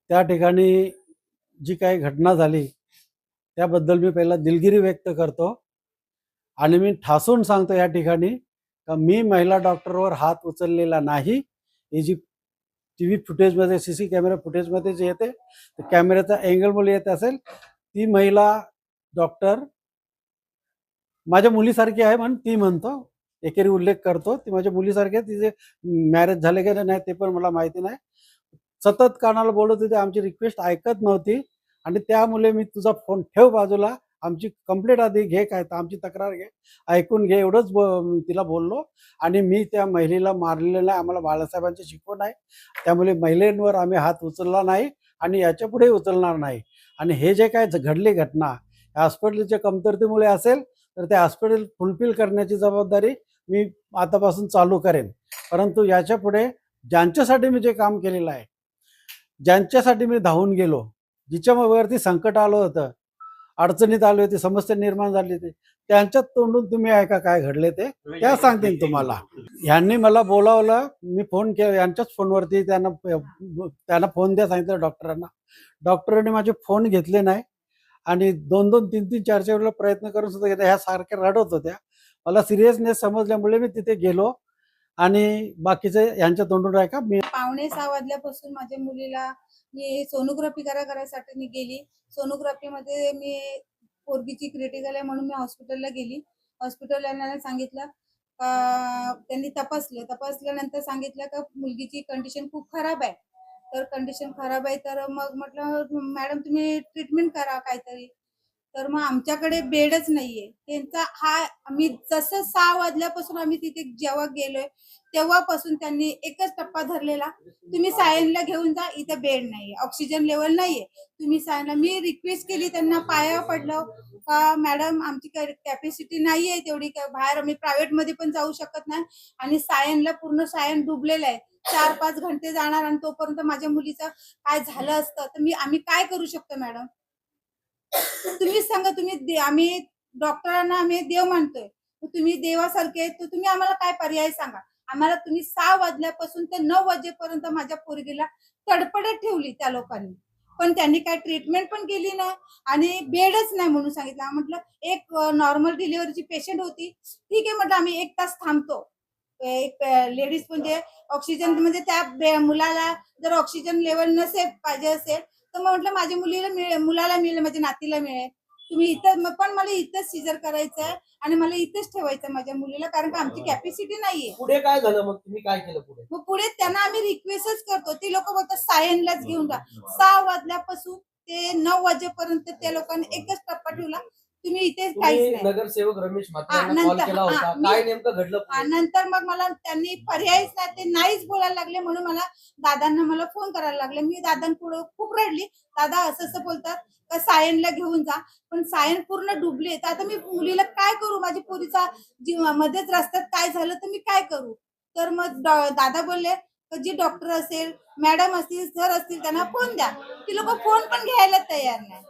त्या ठिकाणी जी काही घटना झाली त्याबद्दल मी पहिला दिलगिरी व्यक्त करतो आणि मी ठासून सांगतो या ठिकाणी का मी महिला डॉक्टरवर हात उचललेला नाही. ही जी टीव्ही फुटेजमध्ये सीसी कॅमेरा फुटेजमध्ये जे येते कॅमेऱ्याचा अँगलमुळे येत असेल ती महिला डॉक्टर माझ्या मुलीसारखी आहे म्हणून ती म्हणतो, एकेरी उल्लेख करतो ती माझ्या मुलीसारखी आहे. तिचे मॅरेज झाले का नाही ते पण मला माहिती नाही. सतत कानाला बोलत होते, आमची रिक्वेस्ट ऐकत नव्हती आणि त्यामुळे मी तुझा फोन ठेव बाजूला, आमची कंप्लेंट आधी घे, काय तर आमची तक्रार घे, ऐकून घे, एवढंच तिला बोललो. आणि मी त्या महिलेला मारलेलं नाही, आम्हाला बाळासाहेबांची शिकवण आहे, त्यामुळे महिलांवर आम्ही हात उचलला नाही आणि याच्यापुढे उचलणार नाही. आणि हे जे काय घडली घटना हॉस्पिटलच्या कमतरतेमुळे असेल तर ते हॉस्पिटल फुलफिल करण्याची जबाबदारी मी आतापासून चालू करेन. परंतु याच्या पुढे ज्यांच्यासाठी मी जे काम केलेलं आहे, ज्यांच्यासाठी मी धावून गेलो, जिच्यावरती संकट आलं होतं, अडचणीत आली होती, समस्या निर्माण झाली होती, त्यांच्याच तोंडून तुम्ही ऐका काय घडले ते त्या सांगतील तुम्हाला. यांनी मला बोलावलं, मी फोन केला यांच्याच फोनवरती, त्यांना फोन द्या सांगितलं डॉक्टरांना. डॉक्टरांनी माझे फोन घेतले नाही आणि 2-2, 3-3, 4-4 वेळेला प्रयत्न करून सुद्धा घेतला. ह्या सारख्या रडत होत्या. मला सिरियसनेस समजल्यामुळे मी तिथे गेलो आणि बाकीचे यांच्या तोंडून ऐका. मी 5:45 वाजल्यापासून माझ्या मुलीला मी सोनोग्राफी करायसाठी मी गेली. सोनोग्राफीमध्ये मी पोरगीची क्रिटिकल आहे म्हणून मी हॉस्पिटलला गेली. हॉस्पिटलला सांगितलं का त्यांनी तपासल्यानंतर सांगितलं का मुलगीची कंडिशन खूप खराब आहे. तर कंडिशन खराब आहे तर मग म्हटलं मॅडम तुम्ही ट्रीटमेंट करा काहीतरी. तर मग आमच्याकडे बेडच नाहीये. त्यांचा हा आम्ही जसं 6 वाजल्यापासून आम्ही तिथे जेव्हा गेलोय तेव्हापासून त्यांनी एकच टप्पा धरलेला, तुम्ही सायनला घेऊन जा, इथे बेड नाहीये, ऑक्सिजन लेवल नाहीये, तुम्ही सायनला. मी रिक्वेस्ट केली त्यांना, पाया पडलं का मॅडम आमची कॅपॅसिटी नाहीये तेवढी, बाहेर आम्ही प्रायव्हेट मध्ये पण जाऊ शकत नाही आणि सायनला पूर्ण सायन डुबलेलं आहे. 4-5 घंटे जाणार आणि तोपर्यंत माझ्या मुलीचं काय झालं असतं तर आम्ही काय करू शकतो मॅडम? तुम्ही सांगा. आम्ही डॉक्टरांना आम्ही देव मानतोय, तुम्ही देवासारखे, तर तुम्ही आम्हाला काय पर्याय सांगा. आम्हाला तुम्ही 6 वाजल्यापासून ते 9 वाजेपर्यंत माझ्या पोरगीला तडपडत ठेवली त्या लोकांनी, पण त्यांनी काय ट्रीटमेंट पण केली नाही आणि बेडच नाही म्हणून सांगितलं. म्हटलं एक नॉर्मल डिलिव्हरीची पेशंट होती, ठीक आहे म्हटलं आम्ही 1 तास थांबतो. एक लेडीज म्हणजे ऑक्सिजन म्हणजे त्या मुलाला जर ऑक्सिजन लेवल नसेल पाहिजे असेल तर मग म्हटलं माझ्या मुलाला मिळेल, माझ्या नातीला मिळेल. तुम्ही इथं, पण मला इथंच सीजर करायचं आहे आणि मला इथंच ठेवायचं माझ्या मुलीला, कारण का आमची कॅपॅसिटी नाहीये. पुढे काय झालं मग, तुम्ही काय केलं पुढे? मग पुढे त्यांना आम्ही रिक्वेस्टच करतो, ते लोक बोलतात सायनलाच घेऊन जा. 6 वाजल्यापासून ते 9 वाजेपर्यंत त्या लोकांनी एकच टप्पा ठेवला, तुम्ही इथे काहीच नाही. नगरसेवक रमेश म्हात्रेंना कॉल केला होता, काय नेमकं घडलं? नंतर मग मला त्यांनी पर्यायच नाही, ते नाहीच बोलायला लागले म्हणून दादांना मला फोन करायला लागले. मी दादांपुढे खूप रडली, दादा असं बोलतात का सायनला घेऊन जा, पण सायन पूर्ण डुबले, तर आता मी मुलीला काय करू, माझी पोरीचा मध्येच रस्त्यात काय झालं तर मी काय करू. तर मग दादा बोलले जी डॉक्टर असेल, मॅडम असतील, सर असतील त्यांना फोन द्या. ती लोक फोन पण घ्यायला तयार नाही.